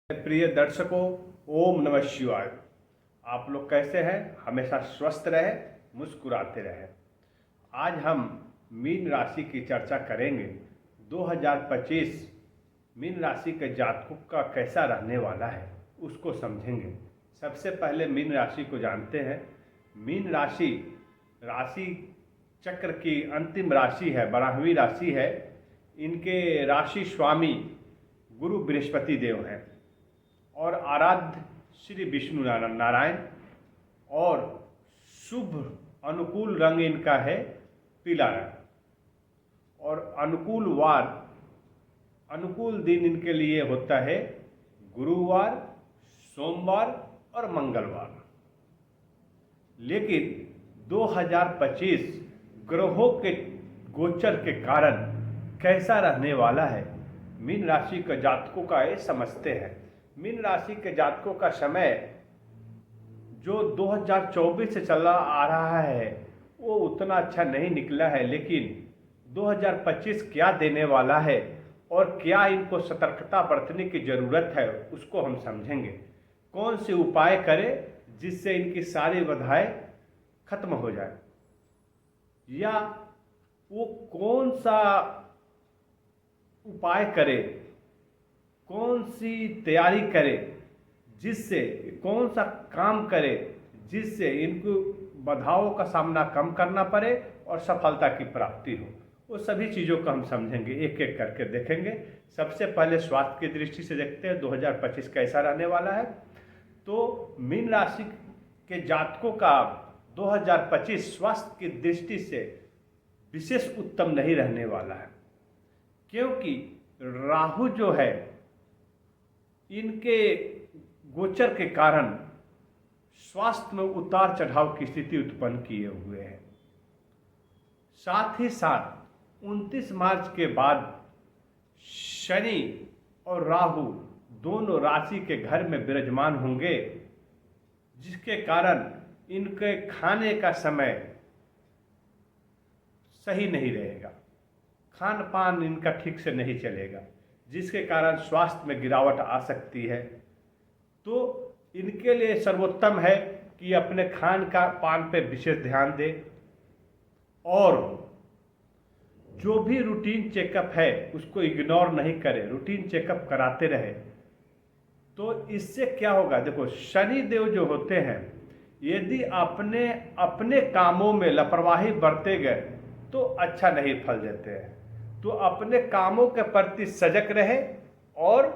प्रिय दर्शकों, ओम नमः शिवाय। आप लोग कैसे हैं? हमेशा स्वस्थ रहे, मुस्कुराते रहे। आज हम मीन राशि की चर्चा करेंगे। 2025 मीन राशि के जातकों का कैसा रहने वाला है उसको समझेंगे। सबसे पहले मीन राशि को जानते हैं। मीन राशि राशि चक्र की अंतिम राशि है, 12वीं राशि है। इनके राशि स्वामी गुरु बृहस्पति देव हैं और आराध्य श्री विष्णु नारायण। और शुभ अनुकूल रंग इनका है पीला रंग। और अनुकूल दिन इनके लिए होता है गुरुवार, सोमवार और मंगलवार। लेकिन 2025 ग्रहों के गोचर के कारण कैसा रहने वाला है मीन राशि के जातकों का, ये समझते हैं। मीन राशि के जातकों का समय जो 2024 से चला आ रहा है वो उतना अच्छा नहीं निकला है, लेकिन 2025 क्या देने वाला है और क्या इनको सतर्कता बरतने की ज़रूरत है उसको हम समझेंगे। कौन से उपाय करें जिससे इनकी सारी बाधाएं खत्म हो जाए, या वो कौन सा उपाय करे, कौन सी तैयारी करे, जिससे कौन सा काम करे जिससे इनको बाधाओं का सामना कम करना पड़े और सफलता की प्राप्ति हो। वो सभी चीज़ों को हम समझेंगे, एक एक करके देखेंगे। सबसे पहले स्वास्थ्य की दृष्टि से देखते हैं 2025 कैसा रहने वाला है। तो मीन राशि के जातकों का 2025 स्वास्थ्य की दृष्टि से विशेष उत्तम नहीं रहने वाला है, क्योंकि राहु जो है इनके गोचर के कारण स्वास्थ्य में उतार चढ़ाव की स्थिति उत्पन्न किए हुए हैं। साथ ही साथ 29 मार्च के बाद शनि और राहु दोनों राशि के घर में विराजमान होंगे, जिसके कारण इनके खाने का समय सही नहीं रहेगा, खान पान इनका ठीक से नहीं चलेगा, जिसके कारण स्वास्थ्य में गिरावट आ सकती है। तो इनके लिए सर्वोत्तम है कि अपने खान का पान पे विशेष ध्यान दें और जो भी रूटीन चेकअप है उसको इग्नोर नहीं करें, रूटीन चेकअप कराते रहे। तो इससे क्या होगा, देखो शनि देव जो होते हैं यदि अपने कामों में लापरवाही बरते गए तो अच्छा नहीं फल देते हैं। तो अपने कामों के प्रति सजग रहे और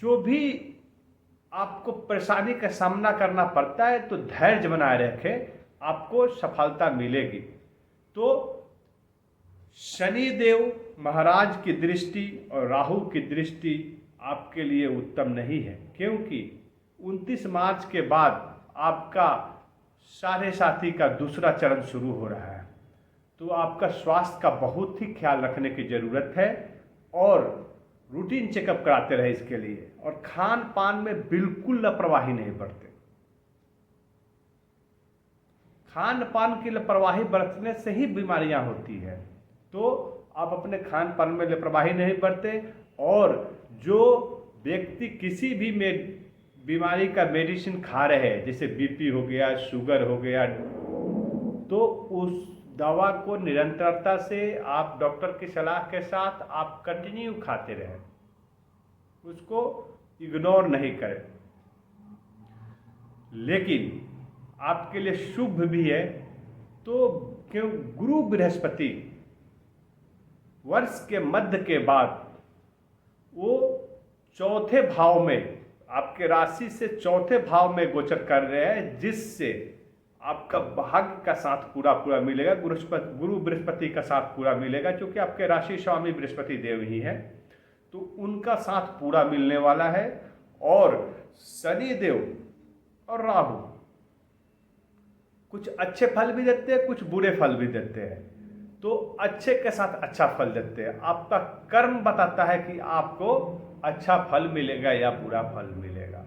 जो भी आपको परेशानी का सामना करना पड़ता है तो धैर्य बनाए रखें, आपको सफलता मिलेगी। तो शनि देव महाराज की दृष्टि और राहु की दृष्टि आपके लिए उत्तम नहीं है, क्योंकि 29 मार्च के बाद आपका साढ़े साथी का दूसरा चरण शुरू हो रहा है। तो आपका स्वास्थ्य का बहुत ही ख्याल रखने की ज़रूरत है और रूटीन चेकअप कराते रहे इसके लिए। और खान पान में बिल्कुल लापरवाही नहीं बरते। खान पान की लापरवाही बरतने से ही बीमारियां होती है। तो आप अपने खान पान में लापरवाही नहीं बरते। और जो व्यक्ति किसी भी बीमारी का मेडिसिन खा रहे हैं, जैसे बीपी हो गया, शुगर हो गया, तो उस दवा को निरंतरता से आप डॉक्टर की सलाह के साथ आप कंटिन्यू खाते रहें, उसको इग्नोर नहीं करें। लेकिन आपके लिए शुभ भी है। तो क्यों गुरु बृहस्पति वर्ष के मध्य के बाद वो चौथे भाव में, आपके राशि से चौथे भाव में गोचर कर रहे हैं, जिससे आपका भाग्य का साथ पूरा मिलेगा। गुरु बृहस्पति का साथ पूरा मिलेगा, क्योंकि आपके राशि स्वामी बृहस्पति देव ही है, तो उनका साथ पूरा मिलने वाला है। और शनि देव और राहु कुछ अच्छे फल भी देते हैं, कुछ बुरे फल भी देते हैं। तो अच्छे के साथ अच्छा फल देते हैं। आपका कर्म बताता है कि आपको अच्छा फल मिलेगा या बुरा फल मिलेगा।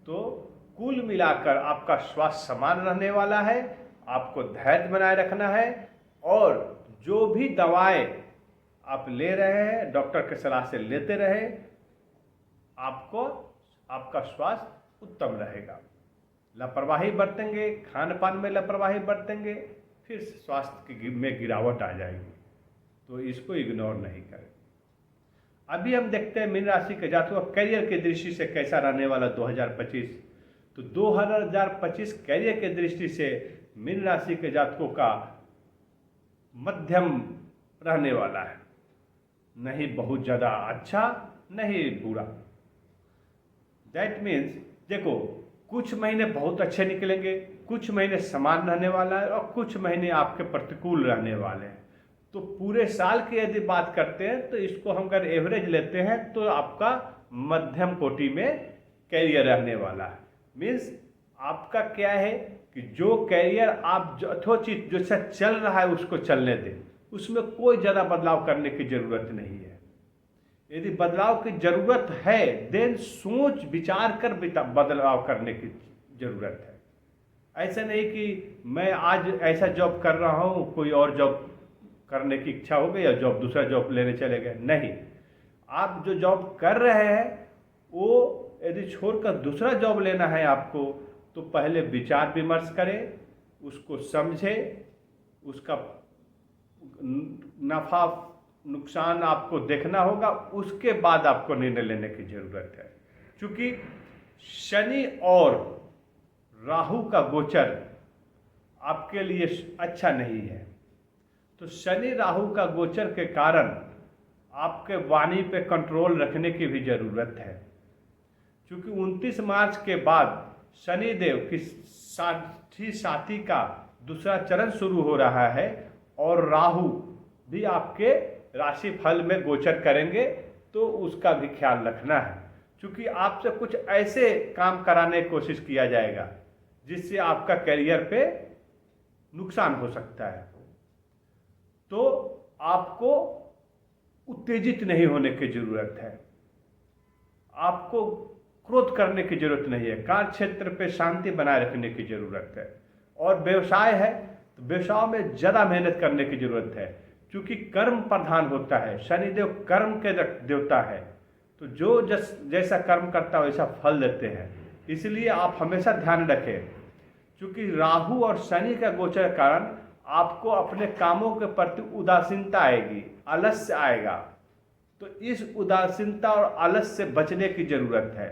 तो कुल मिलाकर आपका स्वास्थ्य समान रहने वाला है। आपको धैर्य बनाए रखना है और जो भी दवाएं आप ले रहे हैं डॉक्टर के सलाह से लेते रहे। आपको आपका स्वास्थ्य उत्तम रहेगा। लापरवाही बरतेंगे, खान पान में लापरवाही बरतेंगे, फिर स्वास्थ्य में गिरावट आ जाएगी। तो इसको इग्नोर नहीं करें। अभी हम देखते हैं मीन राशि के जातकों करियर की दृष्टि से कैसा रहने वाला 2025। तो 2025 करियर की दृष्टि से मीन राशि के जातकों का मध्यम रहने वाला है, नहीं बहुत ज़्यादा अच्छा नहीं बुरा। दैट मीन्स देखो, कुछ महीने बहुत अच्छे निकलेंगे, कुछ महीने समान रहने वाला है और कुछ महीने आपके प्रतिकूल रहने वाले हैं। तो पूरे साल की यदि बात करते हैं तो इसको हम अगर एवरेज लेते हैं तो आपका मध्यम कोटि में कैरियर रहने वाला है। मीन्स आपका क्या है कि जो कैरियर आप यथोचित जो चल रहा है उसको चलने दें, उसमें कोई ज़्यादा बदलाव करने की ज़रूरत नहीं है। यदि बदलाव की ज़रूरत है देन सोच विचार कर बदलाव करने की ज़रूरत है। ऐसा नहीं कि मैं आज ऐसा जॉब कर रहा हूँ, कोई और जॉब करने की इच्छा हो गई या जॉब दूसरा जॉब लेने चले गए, नहीं। आप जो जॉब कर रहे हैं वो यदि छोड़कर दूसरा जॉब लेना है आपको, तो पहले विचार विमर्श करें, उसको समझें, उसका नफा नुकसान आपको देखना होगा, उसके बाद आपको निर्णय लेने की जरूरत है। क्योंकि शनि और राहु का गोचर आपके लिए अच्छा नहीं है। तो शनि राहु का गोचर के कारण आपके वाणी पे कंट्रोल रखने की भी जरूरत है। क्योंकि 29 मार्च के बाद शनिदेव की साथी का दूसरा चरण शुरू हो रहा है और राहु भी आपके राशि फल में गोचर करेंगे, तो उसका भी ख्याल रखना है। क्योंकि आपसे कुछ ऐसे काम कराने की कोशिश किया जाएगा जिससे आपका करियर पे नुकसान हो सकता है। तो आपको उत्तेजित नहीं होने की जरूरत है, आपको क्रोध करने की जरूरत नहीं है, कार्य क्षेत्र पे शांति बनाए रखने की जरूरत है। और व्यवसाय है तो व्यवसाय में ज़्यादा मेहनत करने की जरूरत है, क्योंकि कर्म प्रधान होता है, शनिदेव कर्म के देवता है। तो जो जैसा कर्म करता है वैसा फल देते हैं। इसलिए आप हमेशा ध्यान रखें, क्योंकि राहु और शनि का गोचर के कारण आपको अपने कामों के प्रति उदासीनता आएगी, आलस्य आएगा। तो इस उदासीनता और आलस्य से बचने की जरूरत है।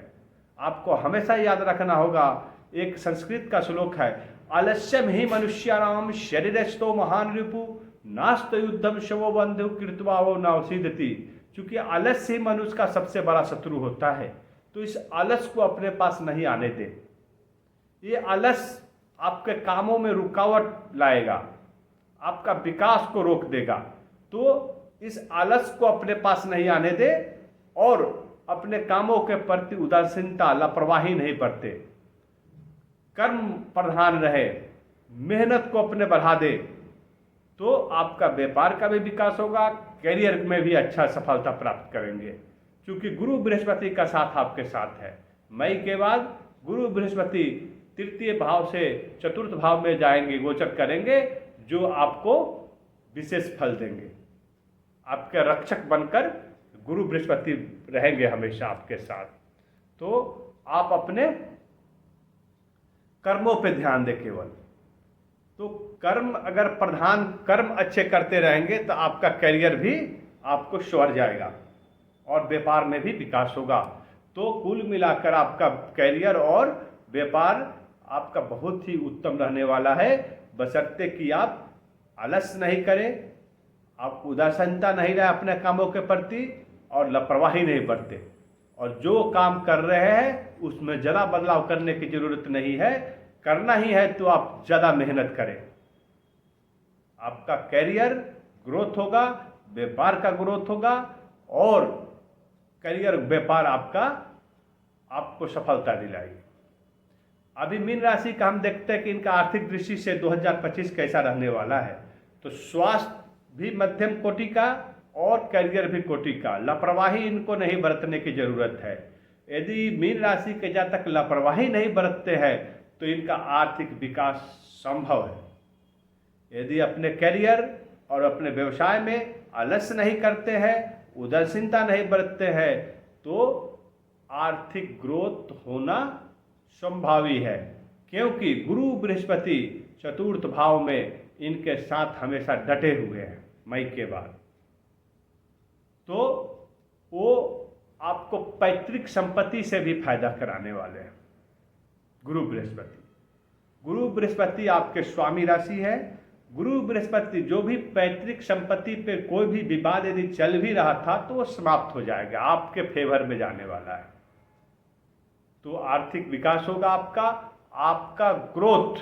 आपको हमेशा याद रखना होगा, एक संस्कृत का श्लोक है, आलस्यम ही मनुष्याणाम शरीरस्थो महान रिपु नास्त युद्धम शवो बंधु कृत्वा वो नवसिद्धति। क्योंकि आलस्य ही मनुष्य का सबसे बड़ा शत्रु होता है। तो इस आलस्य को अपने पास नहीं आने दे। ये आलस्य आपके कामों में रुकावट लाएगा, आपका विकास को रोक देगा। तो इस आलस्य को अपने पास नहीं आने दे और अपने कामों के प्रति उदासीनता लापरवाही नहीं बरते, कर्म प्रधान रहे, मेहनत को अपने बढ़ा दे, तो आपका व्यापार का भी विकास होगा, करियर में भी अच्छा सफलता प्राप्त करेंगे। क्योंकि गुरु बृहस्पति का साथ आपके साथ है। मई के बाद गुरु बृहस्पति तृतीय भाव से चतुर्थ भाव में जाएंगे, गोचर करेंगे, जो आपको विशेष फल देंगे। आपके रक्षक बनकर गुरु बृहस्पति रहेंगे हमेशा आपके साथ। तो आप अपने कर्मों पे ध्यान दें केवल। तो कर्म अगर प्रधान कर्म अच्छे करते रहेंगे तो आपका करियर भी आपको संवर जाएगा और व्यापार में भी विकास होगा। तो कुल मिलाकर आपका करियर और व्यापार आपका बहुत ही उत्तम रहने वाला है, बशर्ते कि आप आलस्य नहीं करें, आप उदासीनता नहीं रहे अपने कामों के प्रति और लापरवाही नहीं बरते। और जो काम कर रहे हैं उसमें ज़्यादा बदलाव करने की जरूरत नहीं है। करना ही है तो आप ज़्यादा मेहनत करें, आपका करियर ग्रोथ होगा, व्यापार का ग्रोथ होगा और करियर व्यापार आपको सफलता दिलाएगी। अभी मीन राशि का हम देखते हैं कि इनका आर्थिक दृष्टि से 2025 कैसा रहने वाला है। तो स्वास्थ्य भी मध्यम कोटि का और करियर भी कोटि का। लापरवाही इनको नहीं बरतने की जरूरत है। यदि मीन राशि के जातक लापरवाही नहीं बरतते हैं तो इनका आर्थिक विकास संभव है। यदि अपने करियर और अपने व्यवसाय में आलस्य नहीं करते हैं, उदासीनता नहीं बरतते हैं, तो आर्थिक ग्रोथ होना संभावी है, क्योंकि गुरु बृहस्पति चतुर्थ भाव में इनके साथ हमेशा डटे हुए हैं मई के बाद। तो वो आपको पैतृक संपत्ति से भी फायदा कराने वाले हैं गुरु बृहस्पति। गुरु बृहस्पति आपके स्वामी राशि है। गुरु बृहस्पति जो भी पैतृक संपत्ति पे कोई भी विवाद यदि चल भी रहा था तो वो समाप्त हो जाएगा, आपके फेवर में जाने वाला है। तो आर्थिक विकास होगा आपका ग्रोथ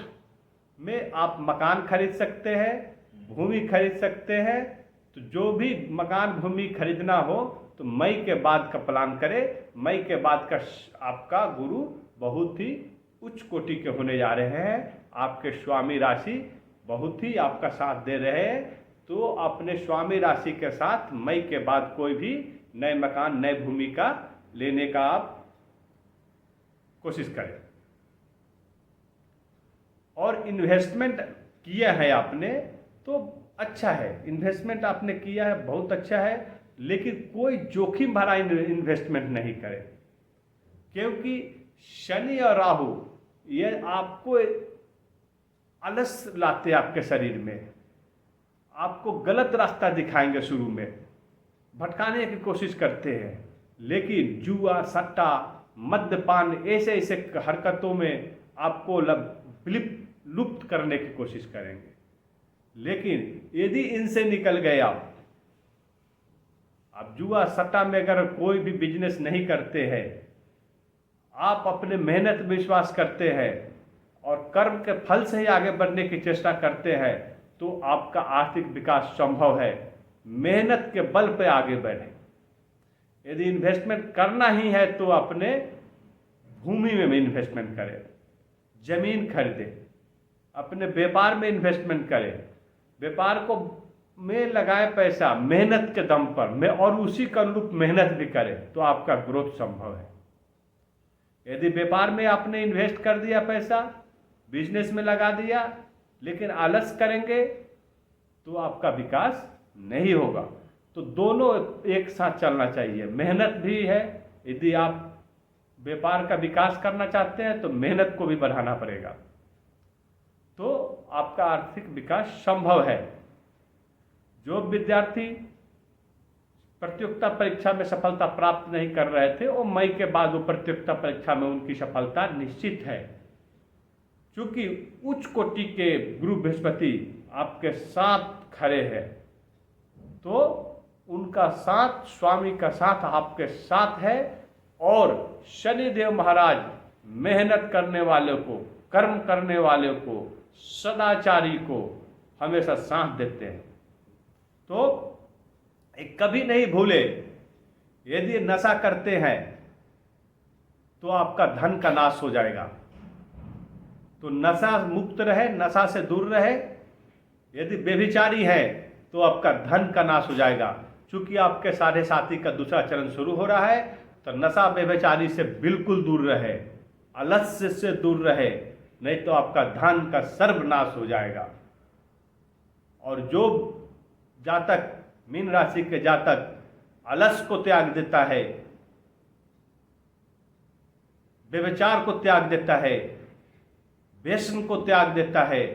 में आप मकान खरीद सकते हैं, भूमि खरीद सकते हैं। तो जो भी मकान भूमि खरीदना हो तो मई के बाद का प्लान करें। मई के बाद का आपका गुरु बहुत ही उच्च कोटि के होने जा रहे हैं। आपके स्वामी राशि बहुत ही आपका साथ दे रहे हैं। तो अपने स्वामी राशि के साथ मई के बाद कोई भी नए मकान नए भूमि का लेने का आप कोशिश करें। और इन्वेस्टमेंट किया है आपने तो अच्छा है, इन्वेस्टमेंट आपने किया है बहुत अच्छा है, लेकिन कोई जोखिम भरा इन्वेस्टमेंट नहीं करें, क्योंकि शनि और राहु ये आपको आलस लाते आपके शरीर में, आपको गलत रास्ता दिखाएंगे, शुरू में भटकाने की कोशिश करते हैं। लेकिन जुआ सट्टा मद्यपान ऐसे ऐसे हरकतों में आपको लुप्त करने की कोशिश करेंगे। लेकिन यदि इनसे निकल गए आप जुआ सट्टा में अगर कोई भी बिजनेस नहीं करते हैं, आप अपने मेहनत विश्वास करते हैं और कर्म के फल से ही आगे बढ़ने की चेष्टा करते हैं, तो आपका आर्थिक विकास संभव है। मेहनत के बल पे आगे बढ़े। यदि इन्वेस्टमेंट करना ही है तो अपने भूमि में इन्वेस्टमेंट करें, जमीन खरीदें, अपने व्यापार में इन्वेस्टमेंट करें, व्यापार को में लगाए पैसा मेहनत के दम पर में, और उसी के अनुरूप मेहनत भी करें तो आपका ग्रोथ संभव है। यदि व्यापार में आपने इन्वेस्ट कर दिया पैसा, बिजनेस में लगा दिया, लेकिन आलस करेंगे तो आपका विकास नहीं होगा। तो दोनों एक साथ चलना चाहिए। मेहनत भी है, यदि आप व्यापार का विकास करना चाहते हैं तो मेहनत को भी बढ़ाना पड़ेगा, तो आपका आर्थिक विकास संभव है। जो विद्यार्थी प्रतियोगिता परीक्षा में सफलता प्राप्त नहीं कर रहे थे, वो मई के बाद वो प्रतियोगिता परीक्षा में उनकी सफलता निश्चित है, क्योंकि उच्च कोटि के गुरु बृहस्पति आपके साथ खड़े हैं। तो उनका साथ, स्वामी का साथ आपके साथ है। और शनिदेव महाराज मेहनत करने वाले को, कर्म करने वाले को, सदाचारी को हमेशा साथ देते हैं। तो कभी नहीं भूले, यदि नशा करते हैं तो आपका धन का नाश हो जाएगा। तो नशा मुक्त रहे, नशा से दूर रहे। यदि व्यभिचारी है तो आपका धन का नाश हो जाएगा। चूंकि आपके साढ़े साथी का दूसरा चरण शुरू हो रहा है, तो नशा व्यभिचारी से बिल्कुल दूर रहे, आलस्य से दूर रहे, नहीं तो आपका धन का सर्वनाश हो जाएगा। और जो जातक, मीन राशि के जातक आलस को त्याग देता है, व्यभिचार को त्याग देता है, व्यसन को त्याग देता है,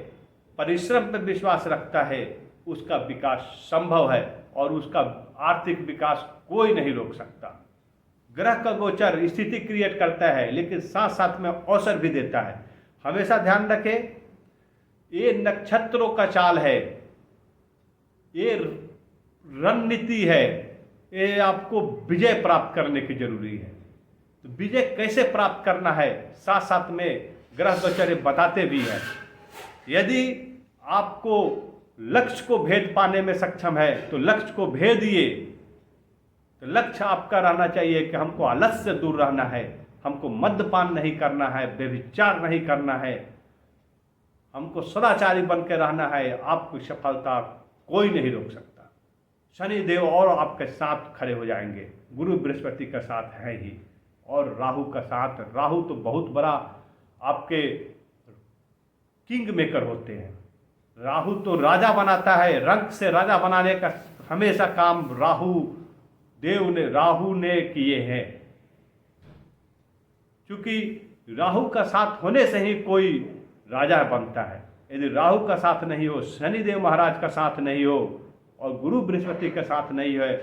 परिश्रम पर विश्वास रखता है, उसका विकास संभव है और उसका आर्थिक विकास कोई नहीं रोक सकता। ग्रह का गोचर स्थिति क्रिएट करता है, लेकिन साथ साथ में अवसर भी देता है। हमेशा ध्यान रखें, ये नक्षत्रों का चाल है, ये रणनीति है, ये आपको विजय प्राप्त करने की जरूरी है। तो विजय कैसे प्राप्त करना है, साथ साथ में ग्रह गोचर बताते भी हैं। यदि आपको लक्ष्य को भेद पाने में सक्षम है तो लक्ष्य को भेदिए। तो लक्ष्य आपका रहना चाहिए कि हमको आलस से दूर रहना है, हमको मद्यपान नहीं करना है, व्यभिचार नहीं करना है, हमको सदाचारी बन के रहना है। आपकी सफलता कोई नहीं रोक सकता। शनिदेव और आपके साथ खड़े हो जाएंगे। गुरु बृहस्पति का साथ है ही, और राहु का साथ। राहु तो बहुत बड़ा आपके किंग मेकर होते हैं। राहु तो राजा बनाता है, रंग से राजा बनाने का हमेशा काम राहु ने किए हैं। क्योंकि राहु का साथ होने से ही कोई राजा बनता है। यदि राहु का साथ नहीं हो, शनिदेव महाराज का साथ नहीं हो और गुरु बृहस्पति का साथ नहीं है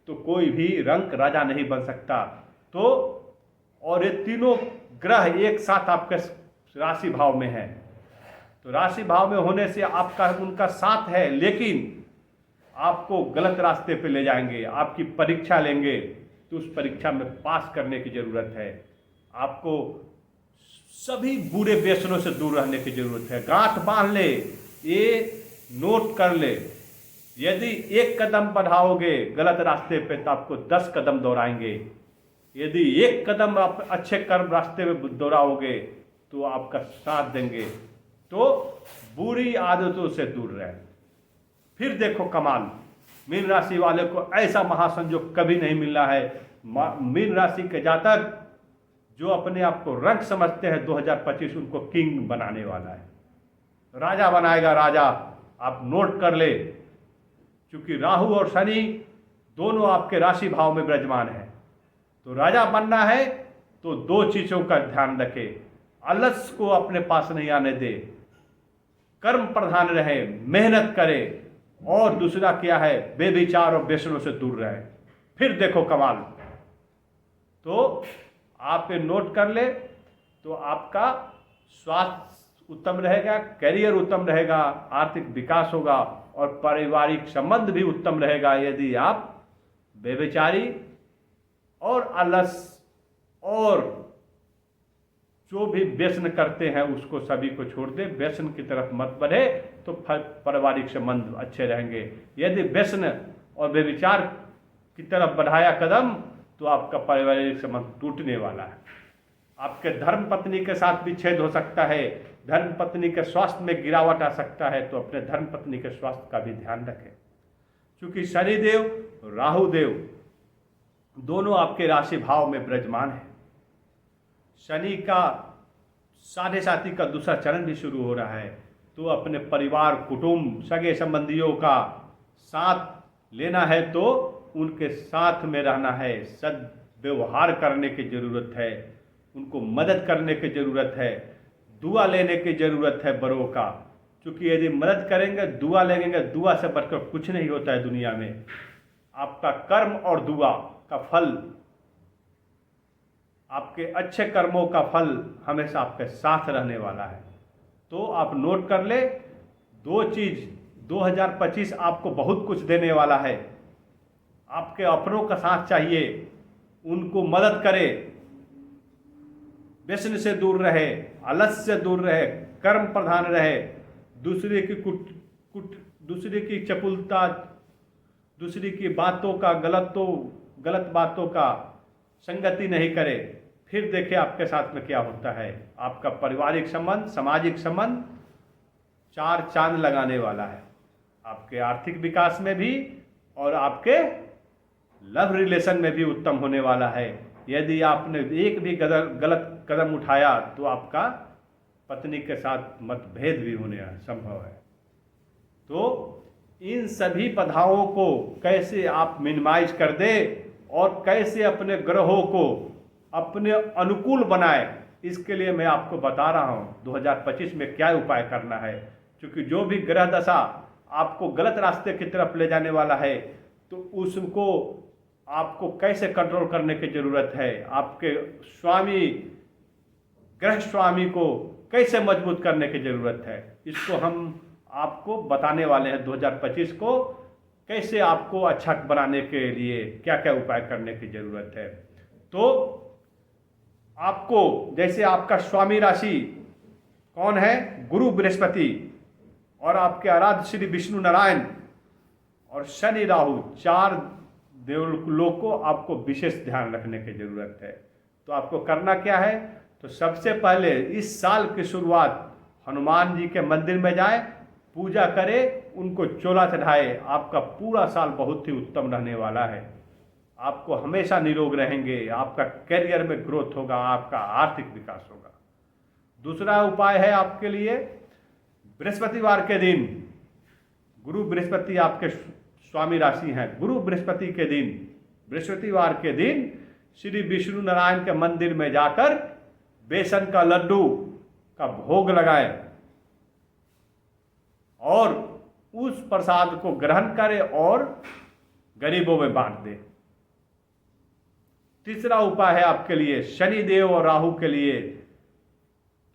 तो कोई भी रंक राजा नहीं बन सकता। तो और ये तीनों ग्रह एक साथ आपके राशि भाव में है, तो राशि भाव में होने से आपका उनका साथ है, लेकिन आपको गलत रास्ते पे ले जाएंगे, आपकी परीक्षा लेंगे तो उस परीक्षा में पास करने की ज़रूरत है। आपको सभी बुरे व्यसनों से दूर रहने की ज़रूरत है। गांठ बांध ले, ये नोट कर ले, यदि एक कदम बढ़ाओगे गलत रास्ते पे तो आपको 10 कदम दौड़ाएंगे। यदि एक कदम आप अच्छे कर्म रास्ते में दौड़ाओगे तो आपका साथ देंगे। तो बुरी आदतों से दूर रहें। फिर देखो कमाल, मीन राशि वाले को ऐसा महासंयोग कभी नहीं मिला है। मीन राशि के जातक जो अपने आप को रंक समझते हैं, 2025 उनको किंग बनाने वाला है, राजा बनाएगा, राजा। आप नोट कर ले, क्योंकि राहु और शनि दोनों आपके राशि भाव में विराजमान है। तो राजा बनना है तो 2 चीज़ों का ध्यान रखे, आलस को अपने पास नहीं आने दे, कर्म प्रधान रहे, मेहनत करे, और दूसरा क्या है, बेविचार और व्यसनों से दूर रहे। फिर देखो कमाल। तो आप ये नोट कर ले तो आपका स्वास्थ्य उत्तम रहेगा, करियर उत्तम रहेगा, आर्थिक विकास होगा और पारिवारिक संबंध भी उत्तम रहेगा यदि आप बेविचारी और आलस और जो भी व्यसन करते हैं उसको सभी को छोड़ दे, व्यसन की तरफ मत बढ़े तो पारिवारिक संबंध अच्छे रहेंगे। यदि व्यसन और बेविचार की तरफ बढ़ाया कदम तो आपका पारिवारिक संबंध टूटने वाला है। आपके धर्म पत्नी के साथ भी छेद हो सकता है, धर्म पत्नी के स्वास्थ्य में गिरावट आ सकता है, तो अपने धर्म पत्नी के स्वास्थ्य का भी ध्यान रखें, क्योंकि शनिदेव राहु देव दोनों आपके राशि भाव में विराजमान है। शनि का 7.5 का दूसरा चरण भी शुरू हो रहा है, तो अपने परिवार, कुटुंब, सगे संबंधियों का साथ लेना है तो उनके साथ में रहना है, सद्व्यवहार करने की ज़रूरत है, उनको मदद करने की ज़रूरत है, दुआ लेने की ज़रूरत है बड़ों का, क्योंकि यदि मदद करेंगे, दुआ लेंगे, दुआ से बढ़कर कुछ नहीं होता है दुनिया में। आपका कर्म और दुआ का फल, आपके अच्छे कर्मों का फल हमेशा आपके साथ रहने वाला है। तो आप नोट कर ले, 2 चीज़ 2025 आपको बहुत कुछ देने वाला है। आपके अपनों का साथ चाहिए, उनको मदद करे, व्यसन से दूर रहे, आलस से दूर रहे, कर्म प्रधान रहे, दूसरे की चपुलता, दूसरे की बातों का गलत बातों का संगति नहीं करे। फिर देखिए आपके साथ में क्या होता है। आपका पारिवारिक संबंध, सामाजिक संबंध 4 चांद लगाने वाला है, आपके आर्थिक विकास में भी और आपके लव रिलेशन में भी उत्तम होने वाला है। यदि आपने एक भी गलत कदम उठाया तो आपका पत्नी के साथ मतभेद भी होने संभव है। तो इन सभी बाधाओं को कैसे आप मिनिमाइज कर दे और कैसे अपने ग्रहों को अपने अनुकूल बनाए, इसके लिए मैं आपको बता रहा हूँ 2025 में क्या उपाय करना है। क्योंकि जो भी ग्रह दशा आपको गलत रास्ते की तरफ ले जाने वाला है तो उसको आपको कैसे कंट्रोल करने की ज़रूरत है, आपके स्वामी, ग्रह स्वामी को कैसे मजबूत करने की ज़रूरत है, इसको हम आपको बताने वाले हैं। 2025 को कैसे आपको अच्छा बनाने के लिए क्या क्या उपाय करने की ज़रूरत है। तो आपको, जैसे आपका स्वामी राशि कौन है, गुरु बृहस्पति, और आपके आराध्य श्री विष्णु नारायण और शनि राहु, 4 देवलोक को आपको विशेष ध्यान रखने की ज़रूरत है। तो आपको करना क्या है, तो सबसे पहले इस साल की शुरुआत हनुमान जी के मंदिर में जाए, पूजा करें, उनको चोला चढ़ाए। आपका पूरा साल बहुत ही उत्तम रहने वाला है। आपको हमेशा निरोग रहेंगे, आपका करियर में ग्रोथ होगा, आपका आर्थिक विकास होगा। दूसरा उपाय है आपके लिए, बृहस्पतिवार के दिन, गुरु बृहस्पति आपके स्वामी राशि हैं, गुरु बृहस्पति के दिन, बृहस्पतिवार के दिन श्री विष्णु नारायण के मंदिर में जाकर बेसन का लड्डू का भोग लगाएं और उस प्रसाद को ग्रहण करें और गरीबों में बांट दें। तीसरा उपाय है आपके लिए शनिदेव और राहु के लिए।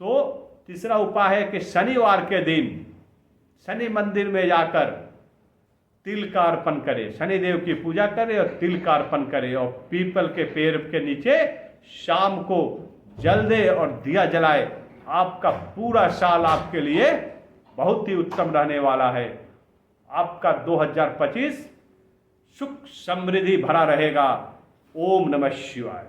तो तीसरा उपाय है कि शनिवार के दिन शनि मंदिर में जाकर तिल का अर्पण करें, शनिदेव की पूजा करें और तिल का अर्पण करें और पीपल के पेड़ के नीचे शाम को जल दे और दिया जलाए। आपका पूरा साल आपके लिए बहुत ही उत्तम रहने वाला है। आपका 2025 सुख समृद्धि भरा रहेगा। ओम नमः शिवाय।